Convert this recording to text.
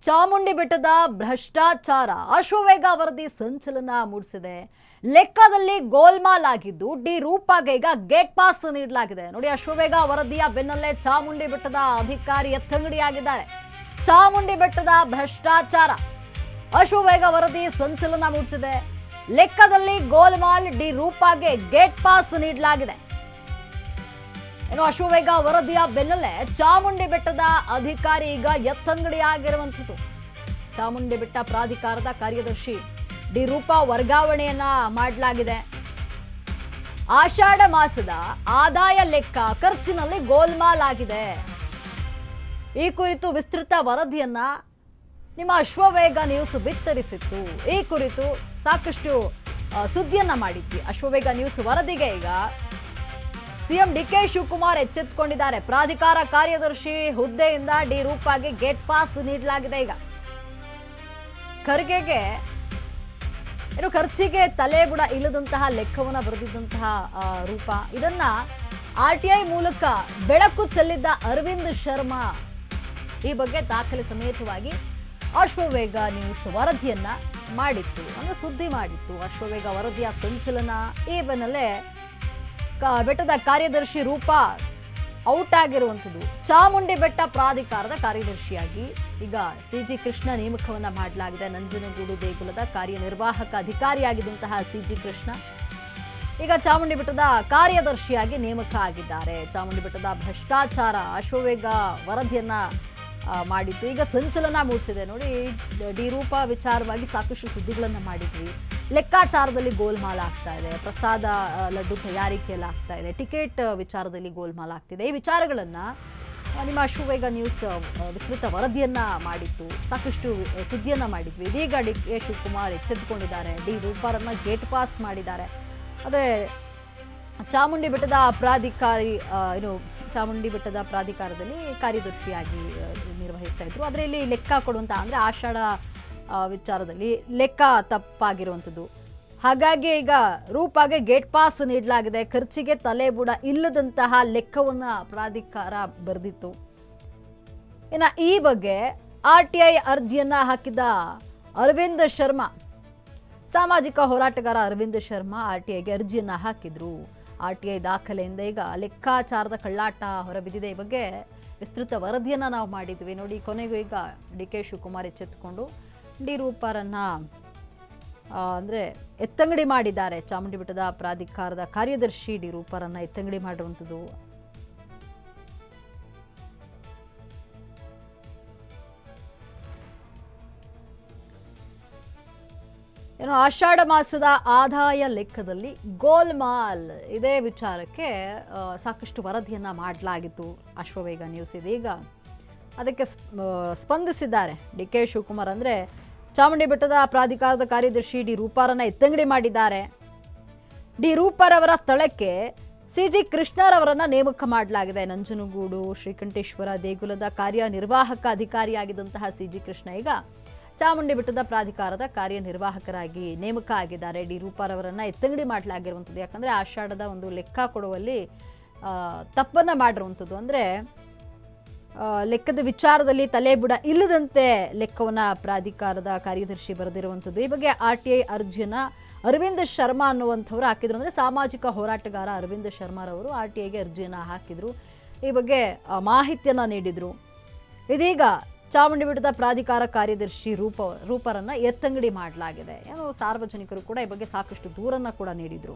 ಚಾಮುಂಡಿ ಬೆಟ್ಟದ ಭ್ರಷ್ಟಾಚಾರ ಅಶ್ವವೇಗ ವರದಿ ಸಂಚಲನ ಮೂಡಿಸಿದೆ. ಲೆಕ್ಕದಲ್ಲಿ ಗೋಲ್ಮಾಲ್ ಆಗಿದ್ದು ಡಿ ರೂಪಾಗೆ ಈಗ ಗೇಟ್ ಪಾಸ್ ನೀಡಲಾಗಿದೆ. ನೋಡಿ, ಅಶ್ವವೇಗ ವರದಿಯ ಬೆನ್ನಲ್ಲೇ ಚಾಮುಂಡಿ ಬೆಟ್ಟದ ಅಧಿಕಾರಿ ಎತ್ತಂಗಡಿಯಾಗಿದ್ದಾರೆ. ಚಾಮುಂಡಿ ಬೆಟ್ಟದ ಭ್ರಷ್ಟಾಚಾರ ಅಶ್ವವೇಗ ವರದಿ ಸಂಚಲನ ಮೂಡಿಸಿದೆ. ಲೆಕ್ಕದಲ್ಲಿ ಗೋಲ್ಮಾಲ್, ಡಿ ರೂಪಾಗೆ ಗೇಟ್ ಪಾಸ್ ನೀಡಲಾಗಿದೆ. ಇನ್ನು ಅಶ್ವವೇಗ ವರದಿಯ ಬೆನ್ನಲ್ಲೇ ಚಾಮುಂಡಿ ಬೆಟ್ಟದ ಅಧಿಕಾರಿ ಈಗ ಎತ್ತಂಗಡಿಯಾಗಿರುವಂಥದ್ದು. ಚಾಮುಂಡಿ ಬೆಟ್ಟ ಪ್ರಾಧಿಕಾರದ ಕಾರ್ಯದರ್ಶಿ ಡಿ ರೂಪಾ ವರ್ಗಾವಣೆಯನ್ನ ಮಾಡಲಾಗಿದೆ. ಆಷಾಢ ಮಾಸದ ಆದಾಯ ಲೆಕ್ಕ ಖರ್ಚಿನಲ್ಲಿ ಗೋಲ್ಮಾಲ್ ಆಗಿದೆ. ಈ ಕುರಿತು ವಿಸ್ತೃತ ವರದಿಯನ್ನ ನಿಮ್ಮ ಅಶ್ವವೇಗ ನ್ಯೂಸ್ ಬಿತ್ತರಿಸಿತ್ತು. ಈ ಕುರಿತು ಸಾಕಷ್ಟು ಸುದ್ದಿಯನ್ನ ಮಾಡಿದ್ವಿ. ಅಶ್ವವೇಗ ನ್ಯೂಸ್ ವರದಿಗೆ ಈಗ ಸಿಎಂ ಡಿಕೆ ಶಿವಕುಮಾರ್ ಎಚ್ಚೆತ್ತುಕೊಂಡಿದ್ದಾರೆ. ಪ್ರಾಧಿಕಾರ ಕಾರ್ಯದರ್ಶಿ ಹುದ್ದೆಯಿಂದ ಡಿ ರೂಪಾಗೆ ಗೇಟ್ ಪಾಸ್ ನೀಡಲಾಗಿದೆ. ಈಗ ಖರ್ಚಿಗೆ ತಲೆಬುಡ ಇಲ್ಲದಂತಹ ಲೆಕ್ಕವನ್ನ ಬರೆದಿದ್ದಂತಹ ರೂಪ, ಇದನ್ನ ಆರ್ಟಿಐ ಮೂಲಕ ಬೆಳಕು ಚೆಲ್ಲಿದ್ದ ಅರವಿಂದ್ ಶರ್ಮಾ ಈ ಬಗ್ಗೆ ದಾಖಲೆ ಸಮೇತವಾಗಿ ಅಶ್ವವೇಗ ನ್ಯೂಸ್ ವರದಿಯನ್ನ ಮಾಡಿತ್ತು, ಅಂದ್ರೆ ಸುದ್ದಿ ಮಾಡಿತ್ತು. ಅಶ್ವವೇಗ ವರದಿಯ ಸಂಚಲನ ಈ ಬೆನ್ನಲ್ಲೇ ಬೆಟ್ಟದ ಕಾರ್ಯದರ್ಶಿ ರೂಪಾ ಔಟ್ ಆಗಿರುವಂಥದ್ದು. ಚಾಮುಂಡಿ ಬೆಟ್ಟ ಪ್ರಾಧಿಕಾರದ ಕಾರ್ಯದರ್ಶಿಯಾಗಿ ಈಗ ಸಿಜಿ ಕೃಷ್ಣ ನೇಮಕವನ್ನ ಮಾಡಲಾಗಿದೆ. ನಂಜನಗೂಡು ದೇಗುಲದ ಕಾರ್ಯನಿರ್ವಾಹಕ ಅಧಿಕಾರಿಯಾಗಿದ್ದಂತಹ ಸಿಜಿ ಕೃಷ್ಣ ಈಗ ಚಾಮುಂಡಿ ಬೆಟ್ಟದ ಕಾರ್ಯದರ್ಶಿಯಾಗಿ ನೇಮಕ ಆಗಿದ್ದಾರೆ. ಚಾಮುಂಡಿ ಬೆಟ್ಟದ ಭ್ರಷ್ಟಾಚಾರ ಅಶ್ವವೇಗ ವರದಿಯನ್ನ ಮಾಡಿತ್ತು, ಈಗ ಸಂಚಲನ ಮೂಡಿಸಿದೆ. ನೋಡಿ, ಡಿ ರೂಪಾ ವಿಚಾರವಾಗಿ ಸಾಕಷ್ಟು ಸುದ್ದಿಗಳನ್ನ ಮಾಡಿದ್ವಿ. ಲೆಕ್ಕಾಚಾರದಲ್ಲಿ ಗೋಲ್ಮಾಲ್ ಆಗ್ತಾ ಇದೆ, ಪ್ರಸಾದ ಲಡ್ಡು ತಯಾರಿಕೆಯಲ್ಲಿ ಆಗ್ತಾ ಇದೆ, ಟಿಕೆಟ್ ವಿಚಾರದಲ್ಲಿ ಗೋಲ್ಮಾಲ್ ಆಗ್ತಿದೆ. ಈ ವಿಚಾರಗಳನ್ನ ನಿಮ್ಮ ಅಶ್ವವೇಗ ನ್ಯೂಸ್ ವಿಸ್ತೃತ ವರದಿಯನ್ನ ಮಾಡಿತ್ತು, ಸಾಕಷ್ಟು ಸುದ್ದಿಯನ್ನ ಮಾಡಿದ್ವಿ. ಇದೀಗ ಡಿ ಕೆ ಶಿವಕುಮಾರ್ ಎಚ್ಚೆತ್ತುಕೊಂಡಿದ್ದಾರೆ. ಡಿ ರೂಪಾರನ್ನ ಗೇಟ್ ಪಾಸ್ ಮಾಡಿದ್ದಾರೆ. ಅದೇ ಚಾಮುಂಡಿ ಬೆಟ್ಟದ ಚಾಮುಂಡಿ ಬೆಟ್ಟದ ಪ್ರಾಧಿಕಾರದಲ್ಲಿ ಕಾರ್ಯದರ್ಶಿಯಾಗಿ ನಿರ್ವಹಿಸ್ತಾ ಇದ್ರು. ಆದರೆ ಇಲ್ಲಿ ಲೆಕ್ಕ ಕೊಡುವಂತ ಅಂದ್ರೆ ಆಷಾಢ ವಿಚಾರದಲ್ಲಿ ಲೆಕ್ಕ ತಪ್ಪಾಗಿರುವಂಥದ್ದು. ಹಾಗಾಗಿ ಈಗ ರೂಪಾಗೆ ಗೇಟ್ ಪಾಸ್ ನೀಡಲಾಗಿದೆ. ಖರ್ಚಿಗೆ ತಲೆಬುಡ ಇಲ್ಲದಂತಹ ಲೆಕ್ಕವನ್ನ ಪ್ರಾಧಿಕಾರ ಬರೆದಿತ್ತು. ಇನ್ನು ಈ ಬಗ್ಗೆ ಆರ್ಟಿಐ ಅರ್ಜಿಯನ್ನ ಹಾಕಿದ ಅರವಿಂದ್ ಶರ್ಮಾ, ಸಾಮಾಜಿಕ ಹೋರಾಟಗಾರ ಅರವಿಂದ್ ಶರ್ಮಾ ಆರ್ಟಿಐಗೆ ಅರ್ಜಿಯನ್ನ ಹಾಕಿದ್ರು. ಆರ್ಟಿಐ ದಾಖಲೆಯಿಂದ ಈಗ ಲೆಕ್ಕಾಚಾರದ ಕಳ್ಳಾಟ ಹೊರಬಿದ್ದಿದೆ. ಈ ಬಗ್ಗೆ ವಿಸ್ತೃತ ವರದಿಯನ್ನ ನಾವು ಮಾಡಿದ್ವಿ. ನೋಡಿ, ಕೊನೆಗೂ ಈಗ ಡಿ ಕೆ ಶಿವಕುಮಾರ್ ಎಚ್ಚೆತ್ತುಕೊಂಡು ಡಿ ರೂಪಾರನ್ನ ಅಂದ್ರೆ ಎತ್ತಂಗಡಿ ಮಾಡಿದ್ದಾರೆ. ಚಾಮುಂಡಿ ಬೆಟ್ಟದ ಪ್ರಾಧಿಕಾರದ ಕಾರ್ಯದರ್ಶಿ ಡಿ ರೂಪಾರನ್ನ ಎತ್ತಂಗಡಿ ಮಾಡಿರುವಂಥದ್ದು. ಏನು ಆಷಾಢ ಮಾಸದ ಆದಾಯ ಲೆಕ್ಕದಲ್ಲಿ ಗೋಲ್ಮಾಲ್, ಇದೇ ವಿಚಾರಕ್ಕೆ ಸಾಕಷ್ಟು ವರದಿಯನ್ನ ಮಾಡಲಾಗಿತ್ತು ಅಶ್ವವೇಗ ನ್ಯೂಸ್. ಇದೀಗ ಅದಕ್ಕೆ ಸ್ಪಂದಿಸಿದ್ದಾರೆ ಡಿ ಕೆ ಶಿವಕುಮಾರ್. ಅಂದ್ರೆ ಚಾಮುಂಡಿ ಬೆಟ್ಟದ ಪ್ರಾಧಿಕಾರದ ಕಾರ್ಯದರ್ಶಿ ಡಿ ರೂಪಾರನ್ನ ಎತ್ತಂಗಡಿ ಮಾಡಿದ್ದಾರೆ. ಡಿ ರೂಪಾರವರ ಸ್ಥಳಕ್ಕೆ ಸಿಜಿ ಕೃಷ್ಣರವರನ್ನ ನೇಮಕ ಮಾಡಲಾಗಿದೆ. ನಂಜನಗೂಡು ಶ್ರೀಕಂಠೇಶ್ವರ ದೇಗುಲದ ಕಾರ್ಯನಿರ್ವಾಹಕ ಅಧಿಕಾರಿಯಾಗಿದ್ದಂತಹ ಸಿಜಿ ಕೃಷ್ಣ ಈಗ ಚಾಮುಂಡಿ ಬೆಟ್ಟದ ಪ್ರಾಧಿಕಾರದ ಕಾರ್ಯನಿರ್ವಾಹಕರಾಗಿ ನೇಮಕ ಆಗಿದ್ದಾರೆ. ಡಿ ರೂಪಾರವರನ್ನ ಎತ್ತಂಗಡಿ ಮಾಡಲಾಗಿರುವಂಥದ್ದು. ಯಾಕಂದ್ರೆ ಆಷಾಢದ ಒಂದು ಲೆಕ್ಕ ಕೊಡುವಲ್ಲಿ ತಪ್ಪನ್ನ ಮಾಡಿರುವಂಥದ್ದು. ಅಂದ್ರೆ ಲೆಕ್ಕದ ವಿಚಾರದಲ್ಲಿ ತಲೆಬುಡ ಇಲ್ಲದಂತೆ ಲೆಕ್ಕವನ್ನ ಪ್ರಾಧಿಕಾರದ ಕಾರ್ಯದರ್ಶಿ ಬರೆದಿರುವಂಥದ್ದು. ಈ ಬಗ್ಗೆ ಆರ್ಟಿಐ ಅರ್ಜಿಯನ್ನ ಅರವಿಂದ್ ಶರ್ಮಾ ಅನ್ನುವಂಥವ್ರು ಹಾಕಿದ್ರು. ಅಂದ್ರೆ ಸಾಮಾಜಿಕ ಹೋರಾಟಗಾರ ಅರವಿಂದ್ ಶರ್ಮಾರವರು ಆರ್ಟಿಐಗೆ ಅರ್ಜಿಯನ್ನ ಹಾಕಿದ್ರು. ಈ ಬಗ್ಗೆ ಮಾಹಿತಿಯನ್ನ ನೀಡಿದ್ರು. ಇದೀಗ ಚಾಮುಂಡಿ ಬೆಟ್ಟದ ಪ್ರಾಧಿಕಾರ ಕಾರ್ಯದರ್ಶಿ ರೂಪಾರನ್ನ ಎತ್ತಂಗಡಿ ಮಾಡಲಾಗಿದೆ. ಏನು ಸಾರ್ವಜನಿಕರು ಕೂಡ ಈ ಬಗ್ಗೆ ಸಾಕಷ್ಟು ದೂರನ್ನ ಕೂಡ ನೀಡಿದ್ರು.